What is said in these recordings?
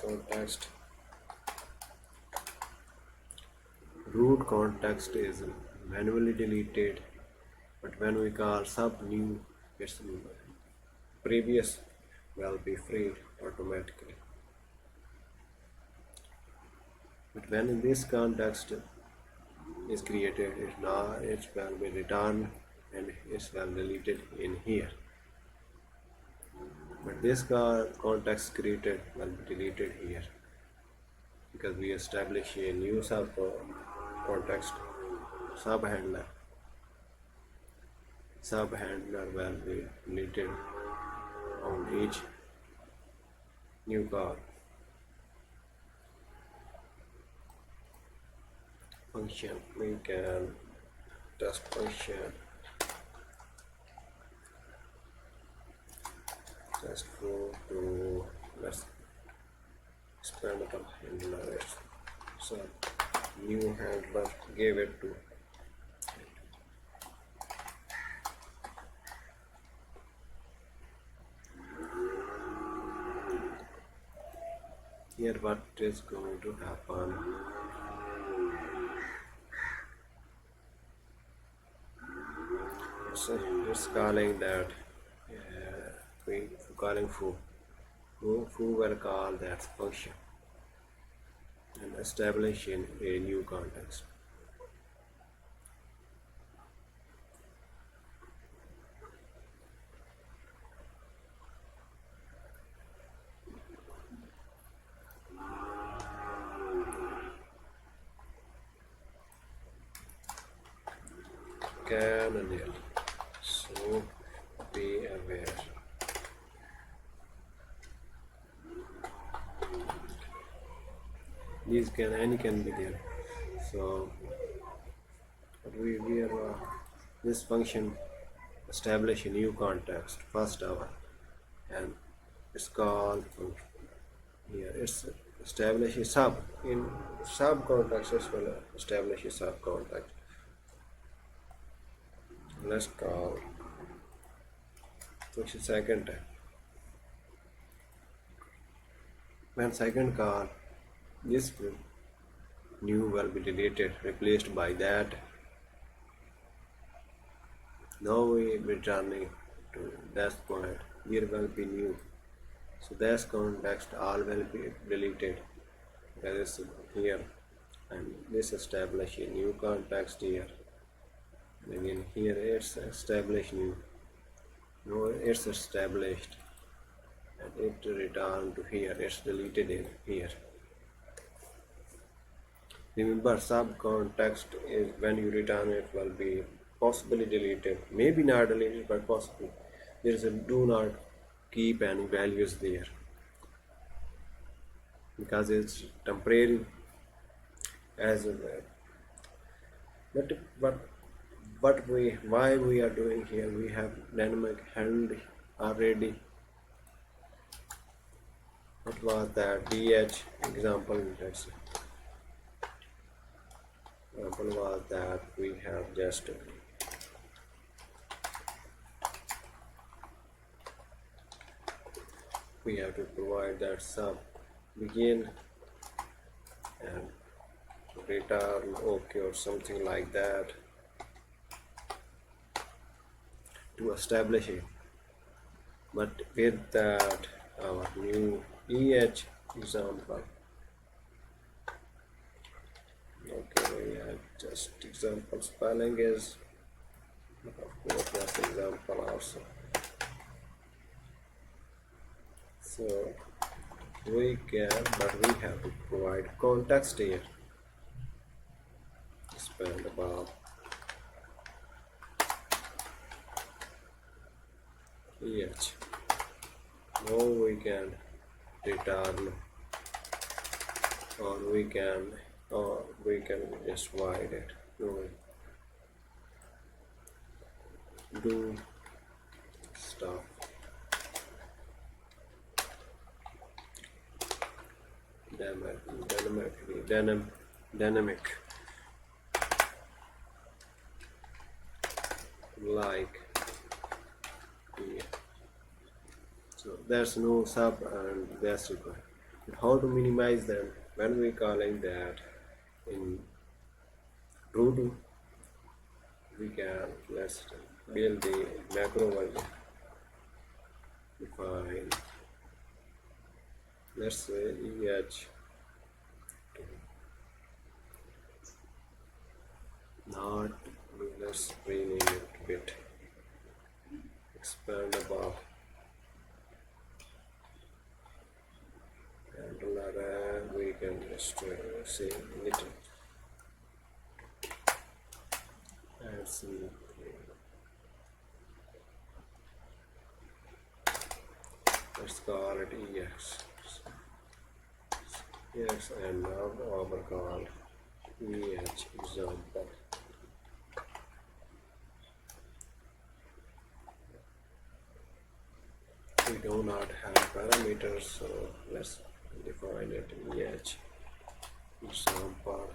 context. Root context is manually deleted, but when we call sub new, its previous will be freed automatically. But when this context is created, it will be returned and it will be deleted in here. But this context created will be deleted here because we establish a new sub context sub handler. Sub handler will be deleted on each new call. Function, we can test function, test flow to let's expandable handler. So new handler gave it to here. What is going to happen? So it's calling that we calling foo will call that function and establishing a new context. Canonical. So be aware. These can be there. So we are this function establish a new context first hour, and it's called here. It's establish a sub in sub context as well. Establish a sub context. Let's call function second time. When second call, this new will be deleted, replaced by that. Now we returning to that point. There will be new. So this context all will be deleted. That is here, and this establish a new context here. And again here it's established new. No, it's established, and it returned to here. It's deleted in here. Remember, sub context is when you return it will be possibly deleted, maybe not deleted, but possibly. There is a do not keep any values there because it's temporary as a but why we are doing here, we have dynamic hand already. What was that? DH example, let's say. Example was that we have just we have to provide that sub begin and return okay or something like that to establish it. But with that our new EH example, okay, we have just example spelling is of course that's example also. So we can, but we have to provide context here. Expandable EH. Now we can return, or we can just void it. Do stuff. Dynamic like here. So there's no sub and that's required. How to minimize them? When we calling that in root, we can let's build the macro version. Define, let's say eh, not, let's rename it a bit. Expandable and we can just say little and see. Let's call it ex. Yes, and now our call example. We do not have parameters, so let's define it example.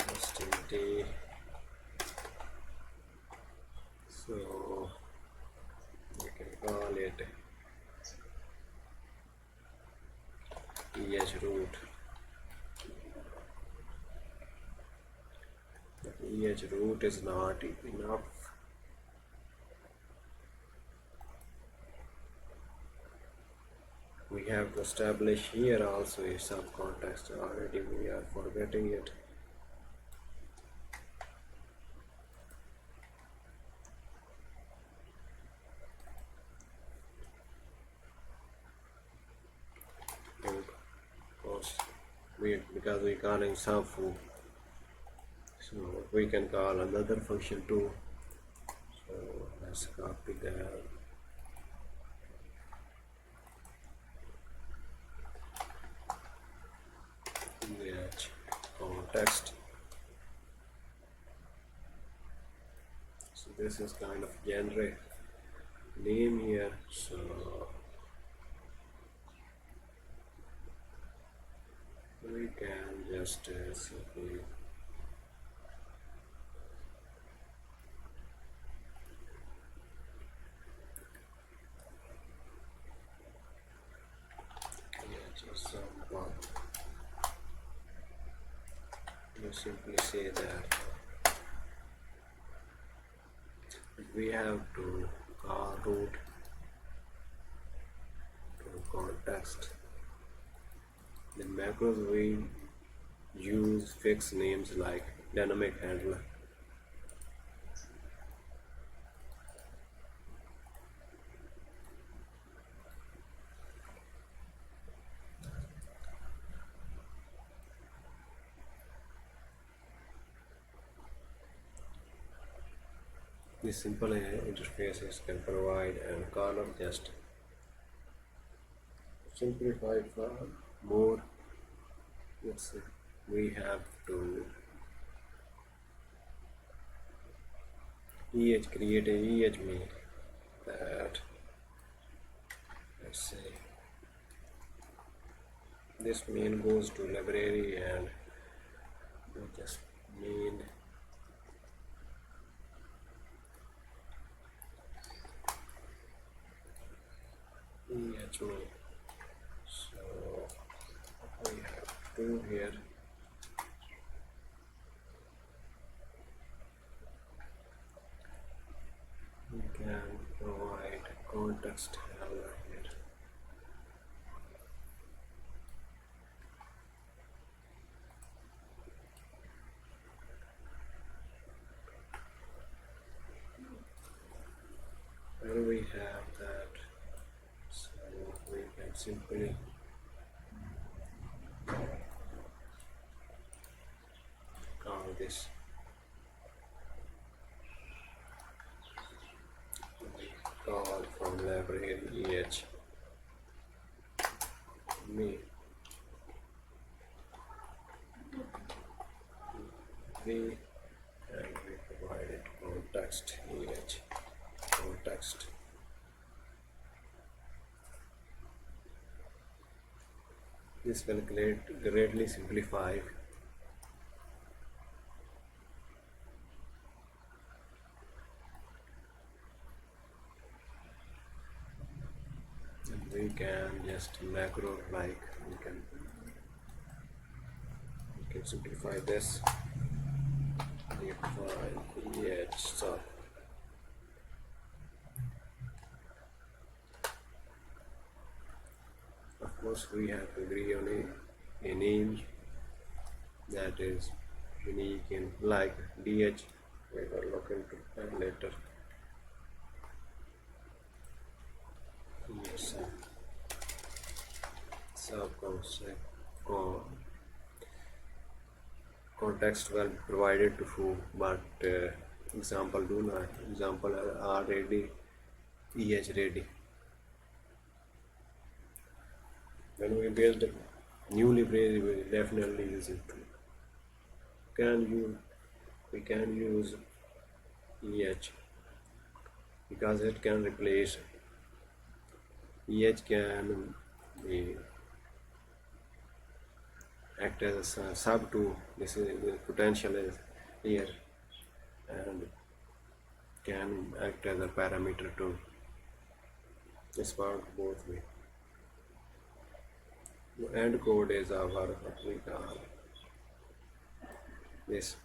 STA. So we can call it root. Root is not enough. We have to establish here also a subcontext. Already we are forgetting it. Because we calling subfoo, so we can call another function too. So let's copy that. Context. So this is kind of generic name here. So we can just simply just you simply say that we have to call root to context. The macros we use fixed names like dynamic handler. These simple interfaces can provide and column just simplify for more. Let's say we have to create a main that, let's say this main goes to library and we just main main. So we have two here. We can provide context handler here. When we have that, so we can simply call this. We call from library me and we provided context context. This will greatly simplify can just macro like we can simplify this. Define so of course we have to agree on a name that is unique in like DH. We will look into that later. Yes, context will be provided to who, but example do not. Example are ready, EH ready. When we build new library, we definitely use it. We can use EH because it can replace. EH can be act as a sub to this is the potential is here and can act as a parameter to this part both way. End code is our this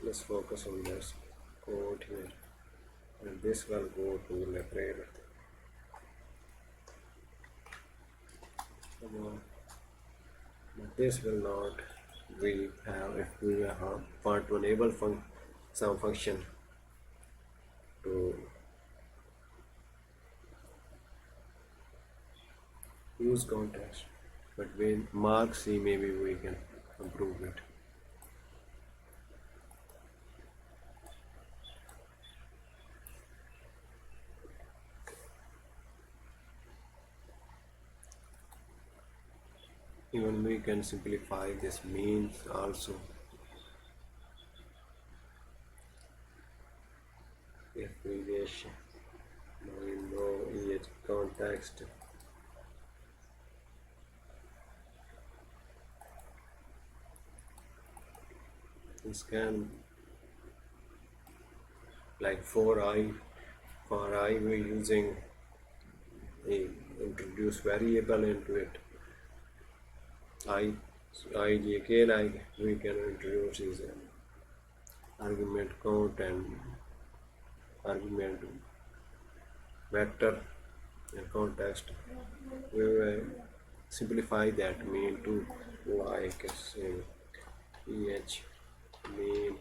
let's focus on this code here and this will go to library. But this will not. We have if we want to enable some function to use context, but when mark C maybe we can improve it. Even we can simplify this means also. If we wish, we know each context. This can like for I we're using a introduce variable into it. IJK like we can introduce is argument count and argument vector and context. We will simplify that mean to like say EH mean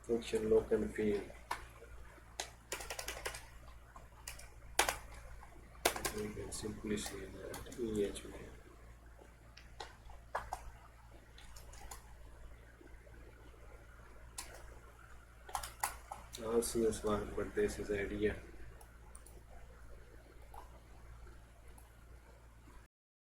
function look and feel. We can simply say that EH also this one, but this is idea.